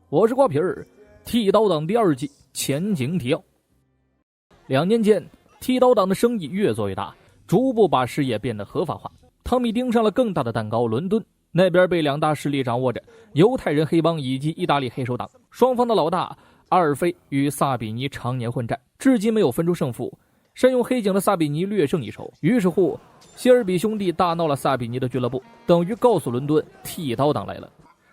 我是瓜皮儿。剃刀党第2季前景提要。2年间，剃刀党的生意越做越大，逐步把事业变得合法化。汤米盯上了更大的蛋糕，伦敦那边被2大势力掌握着，犹太人黑帮以及意大利黑手党。双方的老大阿尔菲与萨比尼常年混战，至今没有分出胜负。善用黑警的萨比尼略胜一筹，于是乎谢尔比兄弟大闹了萨比尼的俱乐部，等于告诉伦敦剃刀党来了。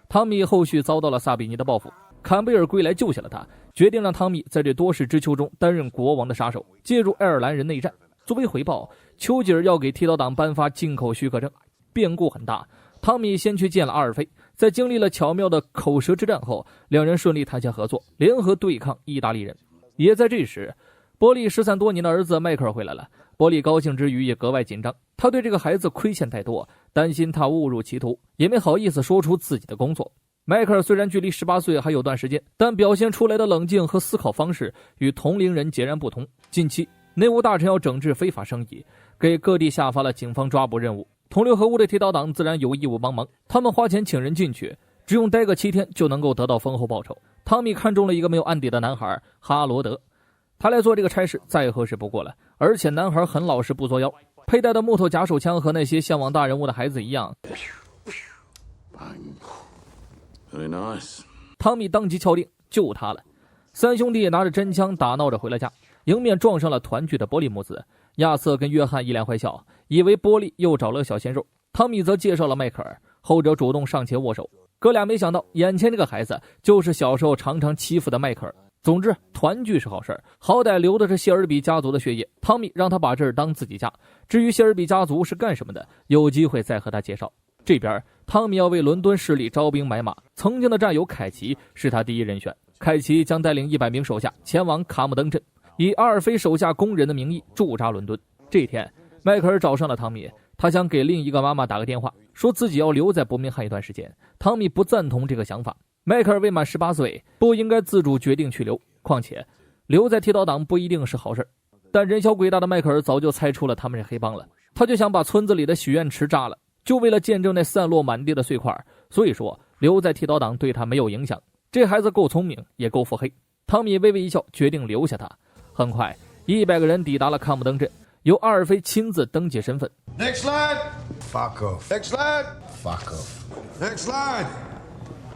汤米后续遭到了萨比尼的报复，坎贝尔归来救下了他，决定让汤米在这多事之秋中担任国王的杀手，介入爱尔兰人内战。作为回报，丘吉尔要给剃刀党颁发进口许可证。变故很大，汤米先去见了阿尔菲，在经历了巧妙的口舌之战后，两人顺利谈下合作，联合对抗意大利人。也在这时，波利失散多年的儿子迈克尔回来了。波利高兴之余也格外紧张，他对这个孩子亏欠太多，担心他误入歧途，也没好意思说出自己的工作。迈克尔虽然距离18岁还有段时间，但表现出来的冷静和思考方式与同龄人截然不同。近期内务大臣要整治非法生意，给各地下发了警方抓捕任务，同流合污的剃刀党自然有义务帮忙。他们花钱请人进去，只用待个7天就能够得到丰厚报酬。汤米看中了一个没有案底的男孩哈罗德，他来做这个差事再合适不过了，而且男孩很老实不作妖，佩戴的木头假手枪和那些向往大人物的孩子一样。Very nice. 汤米当即敲定救他了。3兄弟拿着真枪打闹着回了家，迎面撞上了团聚的波利母子。亚瑟跟约翰一脸坏笑，以为波利又找了个小鲜肉。汤米则介绍了迈克尔，后者主动上前握手。哥俩没想到眼前这个孩子就是小时候常常欺负的迈克尔。总之团聚是好事，好歹留的是谢尔比家族的血液，汤米让他把这儿当自己家。至于谢尔比家族是干什么的，有机会再和他介绍。这边汤米要为伦敦势力招兵买马，曾经的战友凯奇是他第一人选。凯奇将带领100名手下前往卡姆登镇，以阿尔菲手下工人的名义驻扎伦敦。这天迈克尔找上了汤米，他想给另一个妈妈打个电话，说自己要留在伯明翰一段时间。汤米不赞同这个想法，迈克尔未满18岁，不应该自主决定去留，况且留在剃刀党不一定是好事。但人小鬼大的迈克尔早就猜出了他们是黑帮了，他就想把村子里的许愿池炸了，就为了见证那散落满地的碎块。所以说留在剃刀党对他没有影响。这孩子够聪明也够腹黑，汤米微微一笑，决定留下他。很快100个人抵达了康姆登镇，由阿尔菲亲自登记身份。 Next line. Fuck off. Next line. Fuck off. Next line.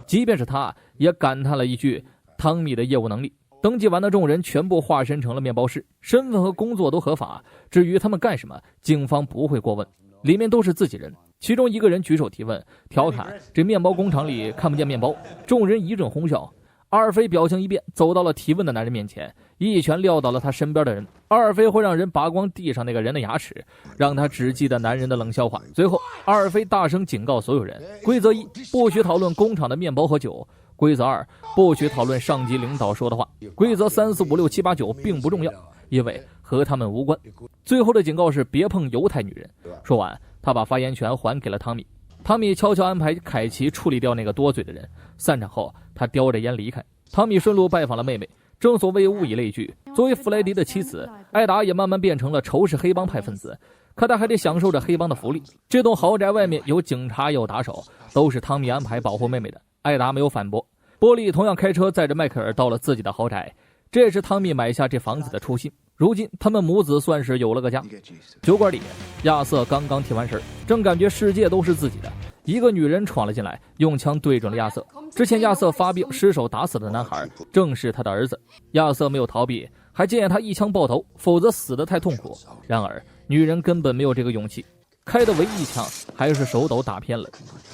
即便是他也感叹了一句汤米的业务能力。登记完的众人全部化身成了面包师，身份和工作都合法，至于他们干什么，警方不会过问，里面都是自己人。其中一个人举手提问，调侃这面包工厂里看不见面包，众人一阵哄笑。阿尔菲表情一变，走到了提问的男人面前，一拳撂倒了他身边的人。阿尔菲会让人拔光地上那个人的牙齿，让他只记得男人的冷笑话。最后阿尔菲大声警告所有人，规则1，不许讨论工厂的面包和酒；规则2，不许讨论上级领导说的话；规则3、4、5、6、7、8、9并不重要，因为和他们无关。最后的警告是别碰犹太女人。说完他把发言权还给了汤米。汤米悄悄安排凯奇处理掉那个多嘴的人。散场后他叼着烟离开。汤米顺路拜访了妹妹。正所谓物以类聚，作为弗莱迪的妻子，艾达也慢慢变成了仇视黑帮派分子，可他还得享受着黑帮的福利。这栋豪宅外面有警察有打手，都是汤米安排保护妹妹的。艾达没有反驳。波利同样开车载着迈克尔到了自己的豪宅，这也是汤米买下这房子的初心。如今他们母子算是有了个家。酒馆里亚瑟刚刚提完神，正感觉世界都是自己的，一个女人闯了进来，用枪对准了亚瑟。之前亚瑟发病失手打死的男孩正是他的儿子。亚瑟没有逃避，还建议他一枪爆头，否则死得太痛苦。然而女人根本没有这个勇气，开的唯一一枪还是手抖打偏了。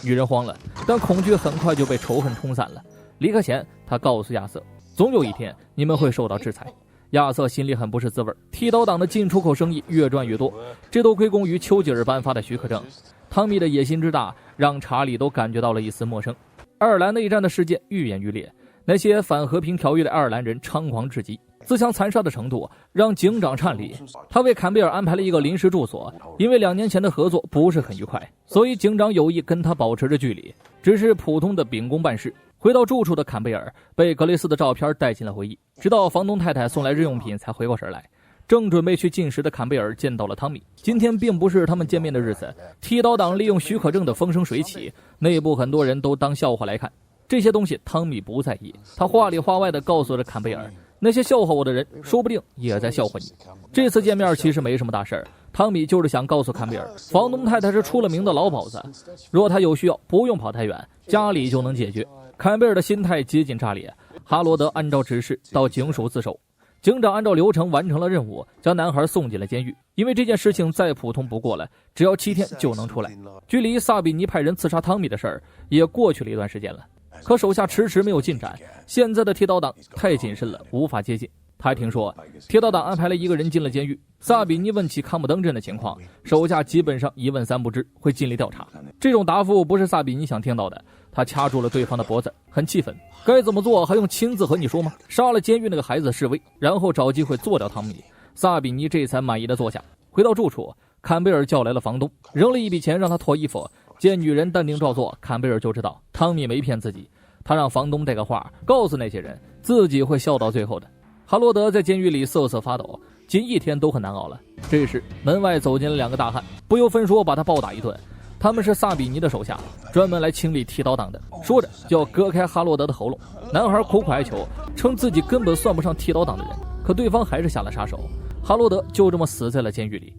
女人慌了，但恐惧很快就被仇恨冲散了。离开前他告诉亚瑟，总有一天你们会受到制裁。亚瑟心里很不是滋味，剃刀党的进出口生意越赚越多，这都归功于丘吉尔颁发的许可证。汤米的野心之大让查理都感觉到了一丝陌生。爱尔兰内战的事件愈演愈烈，那些反和平条约的爱尔兰人猖狂至极，自相残杀的程度让警长颤栗。他为坎贝尔安排了一个临时住所，因为2年前的合作不是很愉快，所以警长有意跟他保持着距离，只是普通的秉公办事。回到住处的坎贝尔被格雷斯的照片带进了回忆，直到房东太太送来日用品才回过神来。正准备去进食的坎贝尔见到了汤米。今天并不是他们见面的日子，剃刀党利用许可证的风生水起，内部很多人都当笑话来看。这些东西汤米不在意，他话里话外地告诉着坎贝尔，那些笑话我的人说不定也在笑话你。这次见面其实没什么大事儿，汤米就是想告诉坎贝尔，房东太太是出了名的老鸨子，若他有需要不用跑太远，家里就能解决。坎贝尔的心态接近炸裂，哈罗德按照指示到警署自首，警长按照流程完成了任务，将男孩送进了监狱。因为这件事情再普通不过了，只要7天就能出来。距离萨比尼派人刺杀汤米的事儿也过去了一段时间了，可手下迟迟没有进展，现在的剃刀党太谨慎了，无法接近。他还听说剃刀党安排了一个人进了监狱，萨比尼问起康姆登镇的情况，手下基本上一问三不知，会尽力调查。这种答复不是萨比尼想听到的，他掐住了对方的脖子，很气愤，该怎么做还用亲自和你说吗？杀了监狱那个孩子示威，然后找机会做掉汤米。萨比尼这才满意的坐下。回到住处，坎贝尔叫来了房东，扔了一笔钱让他脱衣服。见女人淡定照做，坎贝尔就知道汤米没骗自己。他让房东带个话告诉那些人，自己会笑到最后的。哈罗德在监狱里瑟瑟发抖，近1天都很难熬了。这时门外走进了2个大汉，不由分说把他暴打一顿。他们是萨比尼的手下，专门来清理剃刀党的。说着就要割开哈罗德的喉咙。男孩苦苦哀求，称自己根本算不上剃刀党的人，可对方还是下了杀手。哈罗德就这么死在了监狱里。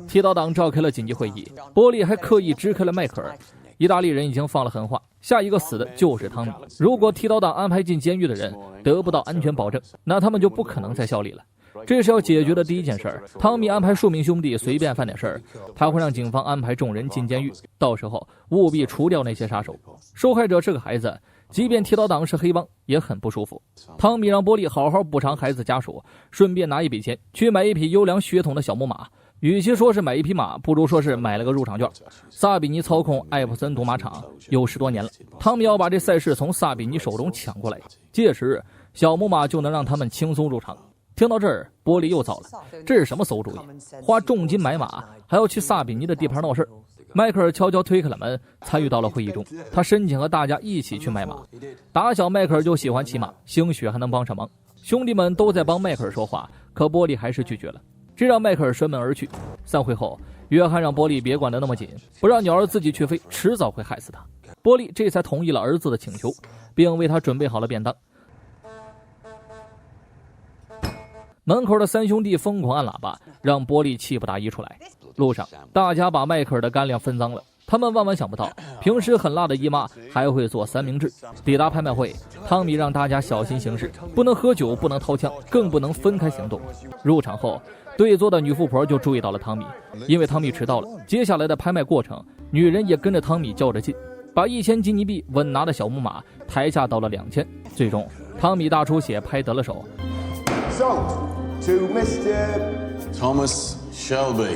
剃刀党召开了紧急会议，波利还刻意支开了迈克尔。意大利人已经放了狠话，下一个死的就是汤米。如果剃刀党安排进监狱的人得不到安全保证，那他们就不可能再效力了。这是要解决的第一件事。汤米安排数名兄弟随便犯点事儿，他会让警方安排众人进监狱，到时候务必除掉那些杀手。受害者是个孩子，即便剃刀党是黑帮也很不舒服。汤米让波利好好补偿孩子家属，顺便拿一笔钱去买一匹优良血统的小母马。与其说是买一匹马，不如说是买了个入场券。萨比尼操控艾普森赌马场有10多年了，汤米要把这赛事从萨比尼手中抢过来，届时小母马就能让他们轻松入场。听到这儿，波利又糟了，这是什么馊主意？花重金买马，还要去萨比尼的地盘闹事。迈克尔悄悄推开了门，参与到了会议中。他申请和大家一起去买马。打小迈克尔就喜欢骑马，兴许还能帮上忙。兄弟们都在帮迈克尔说话，可波利还是拒绝了，这让迈克尔摔门而去。散会后，约翰让波利别管得那么紧，不让鸟儿自己去飞，迟早会害死他。波利这才同意了儿子的请求，并为他准备好了便当。门口的3兄弟疯狂按喇叭，让波利气不打一处来。路上，大家把迈克尔的干粮分赃了。他们万万想不到，平时很辣的姨妈还会做3明治。抵达拍卖会，汤米让大家小心行事，不能喝酒，不能掏枪，更不能分开行动。入场后，对坐的女富婆就注意到了汤米，因为汤米迟到了，接下来的拍卖过程，女人也跟着汤米较着劲，把1000金尼币稳拿的小木马抬价到了2000。最终，汤米大出血，拍得了手。Sold to Mr. Thomas Shelby。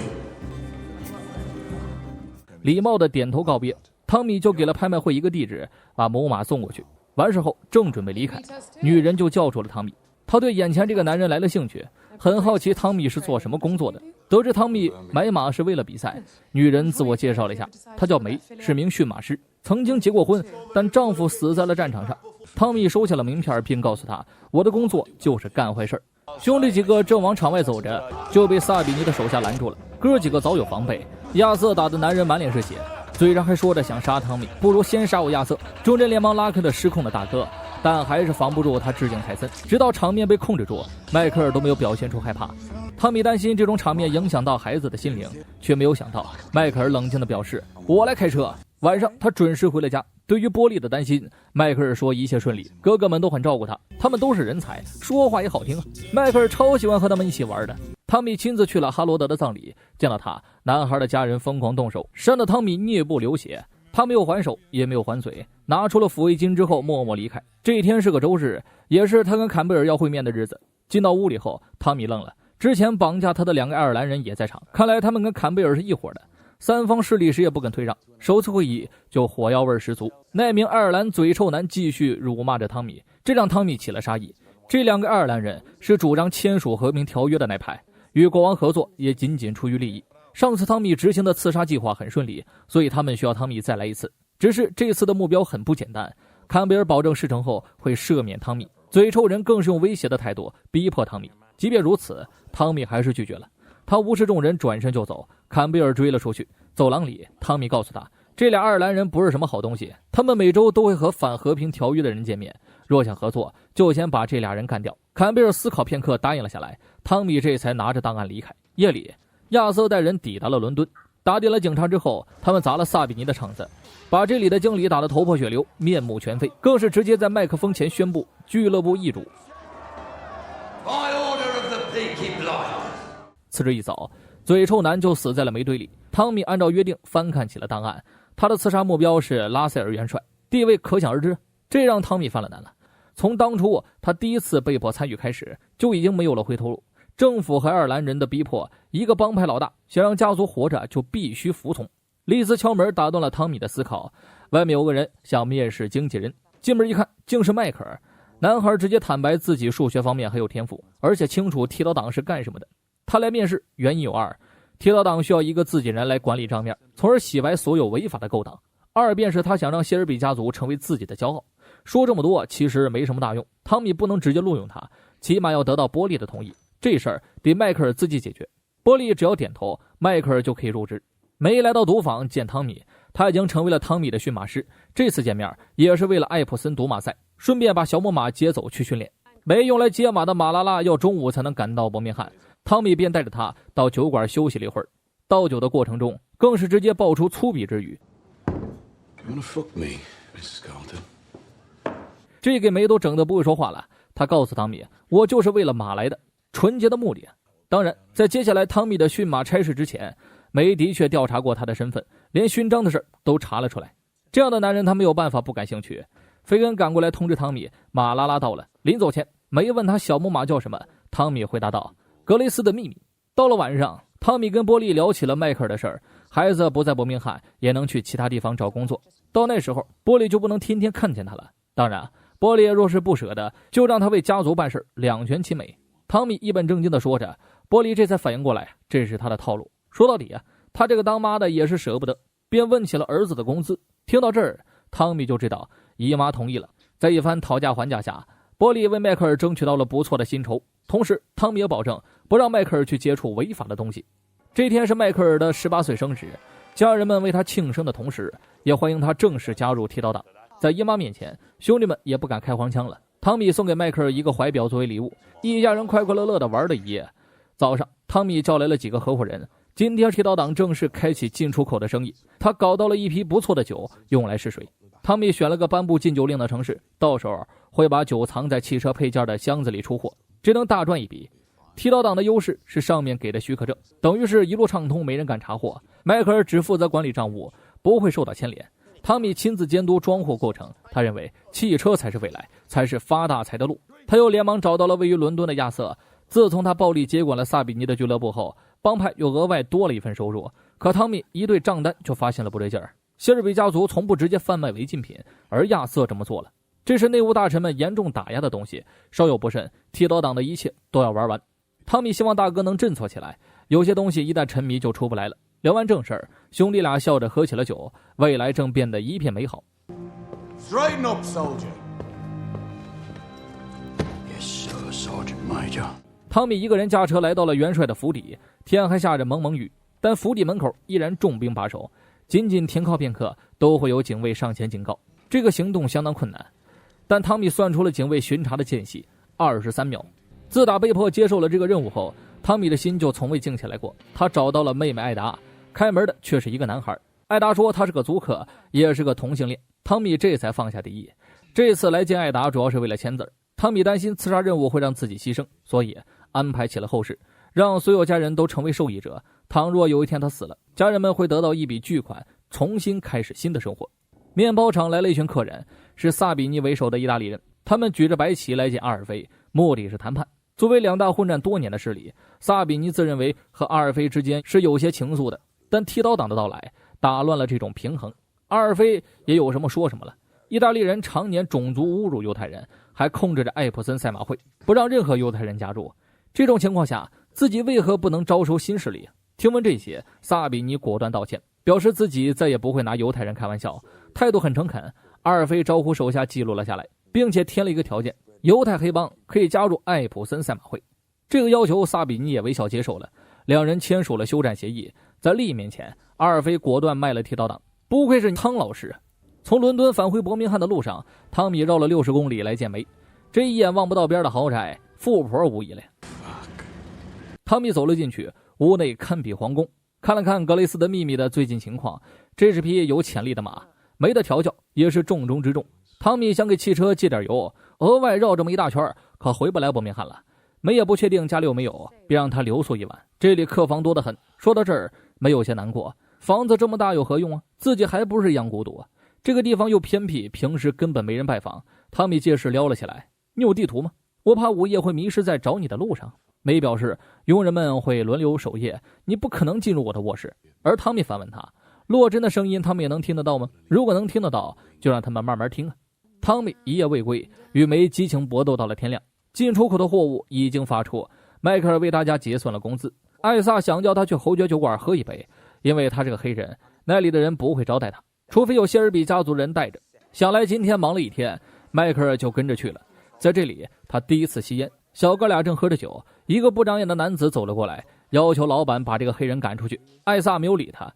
礼貌的点头告别，汤米就给了拍卖会一个地址，把母马送过去。完事后正准备离开，女人就叫住了汤米。他对眼前这个男人来了兴趣，很好奇汤米是做什么工作的。得知汤米买马是为了比赛，女人自我介绍了一下，她叫梅，是名驯马师，曾经结过婚，但丈夫死在了战场上。汤米收下了名片，并告诉她，我的工作就是干坏事。兄弟几个正往场外走着，就被萨比尼的手下拦住了。哥几个早有防备，亚瑟打的男人满脸是血，嘴上还说着想杀汤米，不如先杀我亚瑟。众人连忙拉开了失控的大哥，但还是防不住他致敬泰森。直到场面被控制住，迈克尔都没有表现出害怕。汤米担心这种场面影响到孩子的心灵，却没有想到迈克尔冷静地表示，我来开车。晚上他准时回了家。对于波利的担心，迈克尔说一切顺利，哥哥们都很照顾他，他们都是人才，说话也好听。迈克尔超喜欢和他们一起玩的。汤米亲自去了哈罗德的葬礼，见到他，男孩的家人疯狂动手，扇得汤米颞部流血。他没有还手，也没有还嘴，拿出了抚慰金之后默默离开。这一天是个周日，也是他跟坎贝尔要会面的日子。进到屋里后，汤米愣了，之前绑架他的2个爱尔兰人也在场，看来他们跟坎贝尔是一伙的。3方势力谁也不肯退让，首次会议就火药味十足。那名爱尔兰嘴臭男继续辱骂着汤米，这让汤米起了杀意。这2个爱尔兰人是主张签署和平条约的那派，与国王合作也仅仅出于利益。上次汤米执行的刺杀计划很顺利，所以他们需要汤米再来一次。只是这次的目标很不简单，坎贝尔保证事成后会赦免汤米，嘴臭人更是用威胁的态度逼迫汤米。即便如此，汤米还是拒绝了。他无视众人，转身就走。坎贝尔追了出去。走廊里，汤米告诉他，这俩爱尔兰人不是什么好东西，他们每周都会和反和平条约的人见面，若想合作，就先把这俩人干掉。坎贝尔思考片刻，答应了下来。汤米这才拿着档案离开。夜里，亚瑟带人抵达了伦敦，打点了警察之后，他们砸了萨比尼的场子，把这里的经理打得头破血流，面目全非，更是直接在麦克风前宣布俱乐部易主。次日一早，嘴臭男就死在了煤堆里。汤米按照约定翻看起了档案，他的刺杀目标是拉塞尔元帅，地位可想而知，这让汤米犯了难了。从当初他第一次被迫参与开始，就已经没有了回头路。政府和爱尔兰人的逼迫，一个帮派老大想让家族活着就必须服从。丽兹敲门打断了汤米的思考，外面有个人想面试经纪人，进门一看竟是迈克尔。男孩直接坦白自己数学方面很有天赋，而且清楚剃刀党是干什么的。他来面试原因有二：剃刀党需要一个自己人来管理账面，从而洗白所有违法的勾当；二便是他想让谢尔比家族成为自己的骄傲。说这么多其实没什么大用，汤米不能直接录用他，起码要得到波利的同意。这事儿得迈克尔自己解决，波利只要点头，迈克尔就可以入职。梅来到赌坊见汤米，他已经成为了汤米的驯马师。这次见面也是为了艾普森赌马赛，顺便把小母马接走去训练。没用来接马的马拉拉要中午才能赶到伯明翰，汤米便带着他到酒馆休息了一会儿。倒酒的过程中，更是直接爆出粗鄙之语。这给梅都整得不会说话了。他告诉汤米，我就是为了马来的，纯洁的目的。当然，在接下来汤米的驯马差事之前，梅的确调查过他的身份，连勋章的事都查了出来。这样的男人他没有办法不感兴趣。菲根赶过来通知汤米，马拉拉到了。临走前，梅问他小母马叫什么，汤米回答道：格雷斯的秘密。到了晚上，汤米跟波利聊起了迈克尔的事儿，孩子不在伯明翰，也能去其他地方找工作。到那时候，波利就不能天天看见他了。当然，波利若是不舍得，就让他为家族办事，两全其美。汤米一本正经地说着，波利这才反应过来，这是他的套路。说到底啊，他这个当妈的也是舍不得，便问起了儿子的工资。听到这儿，汤米就知道姨妈同意了。在一番讨价还价下，波利为迈克尔争取到了不错的薪酬，同时汤米也保证不让迈克尔去接触违法的东西。这天是迈克尔的18岁生日，家人们为他庆生的同时，也欢迎他正式加入剃刀党。在姨妈面前，兄弟们也不敢开黄腔了。汤米送给迈克尔一个怀表作为礼物，一家人快快乐乐地玩了一夜。早上，汤米叫来了几个合伙人，今天剃刀党正式开启进出口的生意，他搞到了一批不错的酒用来试水。汤米选了个颁布禁酒令的城市，到时候会把酒藏在汽车配件的箱子里出货，这能大赚一笔。剃刀党的优势是上面给的许可证，等于是一路畅通，没人敢查获。迈克尔只负责管理账务，不会受到牵连。汤米亲自监督装货过程，他认为汽车才是未来，才是发大财的路。他又连忙找到了位于伦敦的亚瑟。自从他暴力接管了萨比尼的俱乐部后，帮派又额外多了一份收入。可汤米一对账单就发现了不对劲儿。谢尔比家族从不直接贩卖违禁品，而亚瑟这么做了，这是内务大臣们严重打压的东西，稍有不慎，剃刀党的一切都要玩完。汤米希望大哥能振作起来，有些东西一旦沉迷就出不来了。聊完正事儿，兄弟俩笑着喝起了酒，未来正变得一片美好。 Straighten up, soldier. Yes, sir, Sergeant Major. 汤米一个人驾车来到了元帅的府邸，天还下着蒙蒙雨，但府邸门口依然重兵把守，仅仅停靠片刻，都会有警卫上前警告。这个行动相当困难，但汤米算出了警卫巡查的间隙，23秒。自打被迫接受了这个任务后，汤米的心就从未静下来过。他找到了妹妹艾达，开门的却是一个男孩。艾达说他是个租客，也是个同性恋。汤米这才放下敌意。这次来见艾达主要是为了签字。汤米担心刺杀任务会让自己牺牲，所以安排起了后事，让所有家人都成为受益者。倘若有一天他死了，家人们会得到一笔巨款，重新开始新的生活。面包厂来了一群客人，是萨比尼为首的意大利人，他们举着白旗来见阿尔菲，目的是谈判。作为两大混战多年的势力，萨比尼自认为和阿尔菲之间是有些情愫的，但剃刀党的到来打乱了这种平衡。阿尔菲也有什么说什么了。意大利人常年种族侮辱犹太人，还控制着艾普森赛马会，不让任何犹太人加入。这种情况下，自己为何不能招收新势力？听闻这些，萨比尼果断道歉，表示自己再也不会拿犹太人开玩笑，态度很诚恳。阿尔菲招呼手下记录了下来，并且添了一个条件：犹太黑帮可以加入艾普森赛马会。这个要求萨比尼也微笑接受了，两人签署了休战协议。在利益面前，阿尔菲果断卖了剃刀党。不愧是汤老师。从伦敦返回伯明翰的路上，汤米绕了60公里来见梅。这一眼望不到边的豪宅，富婆无疑了。汤米走了进去，屋内堪比皇宫，看了看格雷斯的秘密的最近情况，这是匹有潜力的马，梅的调教也是重中之重。汤米想给汽车借点油，额外绕这么一大圈，可回不来伯明翰了。梅也不确定家里有没有，别让他留宿一晚。这里客房多得很。说到这儿，梅有些难过，房子这么大有何用啊？自己还不是一样孤独啊。这个地方又偏僻，平时根本没人拜访。汤米借势撩了起来：“你有地图吗？我怕午夜会迷失在找你的路上。”梅表示佣人们会轮流守夜，你不可能进入我的卧室。而汤米反问他：“洛真的声音他们也能听得到吗？如果能听得到，就让他们慢慢听啊。”汤米一夜未归，与梅激情搏斗到了天亮。进出口的货物已经发出，迈克尔为大家结算了工资。艾萨想叫他去侯爵酒馆喝一杯，因为他是个黑人，那里的人不会招待他，除非有谢尔比家族人带着。想来今天忙了一天，迈克尔就跟着去了。在这里，他第一次吸烟。小哥俩正喝着酒，一个不长眼的男子走了过来，要求老板把这个黑人赶出去。艾萨没有理他，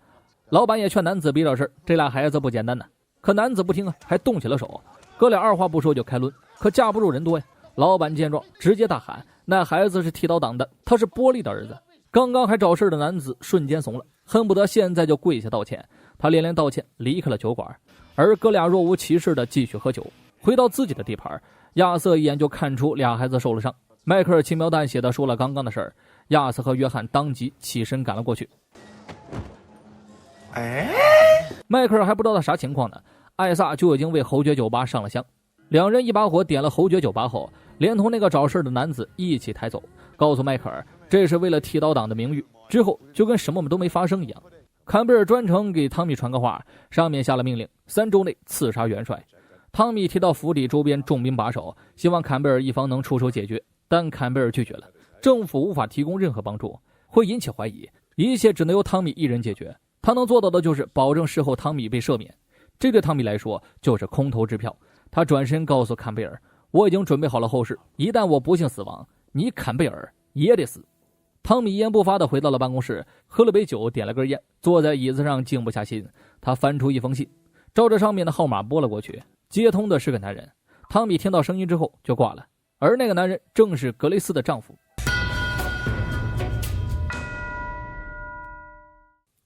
老板也劝男子别惹事，这俩孩子不简单呢。可男子不听啊，还动起了手。哥俩二话不说就开抡，可架不住人多呀。老板见状直接大喊：“那孩子是剃刀党的，他是波利的儿子。”刚刚还找事的男子瞬间怂了，恨不得现在就跪下道歉。他连连道歉，离开了酒馆。而哥俩若无其事的继续喝酒。回到自己的地盘，亚瑟一眼就看出俩孩子受了伤。迈克尔轻描淡写的说了刚刚的事儿，亚瑟和约翰当即起身赶了过去。迈克尔还不知道他啥情况呢，艾萨就已经为侯爵酒吧上了香。两人一把火点了侯爵酒吧后，连同那个找事的男子一起抬走，告诉迈克尔这是为了剃刀党的名誉，之后就跟什么都没发生一样。坎贝尔专程给汤米传个话，上面下了命令，3周内刺杀元帅。汤米提到府邸周边重兵把守，希望坎贝尔一方能出手解决，但坎贝尔拒绝了，政府无法提供任何帮助，会引起怀疑，一切只能由汤米一人解决。他能做到的就是保证事后汤米被赦免，这对汤米来说就是空头支票。他转身告诉坎贝尔：“我已经准备好了后事，一旦我不幸死亡，你坎贝尔也得死。”汤米一言不发地回到了办公室，喝了杯酒，点了根烟，坐在椅子上静不下心。他翻出一封信，照着上面的号码拨了过去，接通的是个男人。汤米听到声音之后就挂了，而那个男人正是格雷斯的丈夫。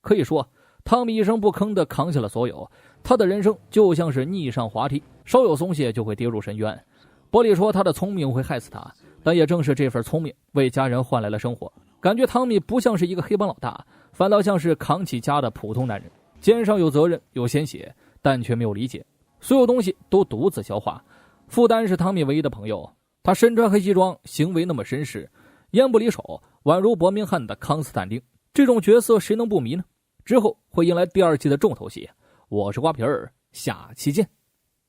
可以说，汤米一声不吭地扛下了所有，他的人生就像是逆上滑梯，稍有松懈就会跌入深渊。波利说他的聪明会害死他，但也正是这份聪明为家人换来了生活。感觉汤米不像是一个黑帮老大，反倒像是扛起家的普通男人，肩上有责任有鲜血，但却没有理解，所有东西都独自消化。负担是汤米唯一的朋友，他身穿黑西装，行为那么绅士，烟不离手，宛如伯明翰的康斯坦丁。这种角色谁能不迷呢？之后会迎来第2季的重头戏。我是瓜皮儿，下期见。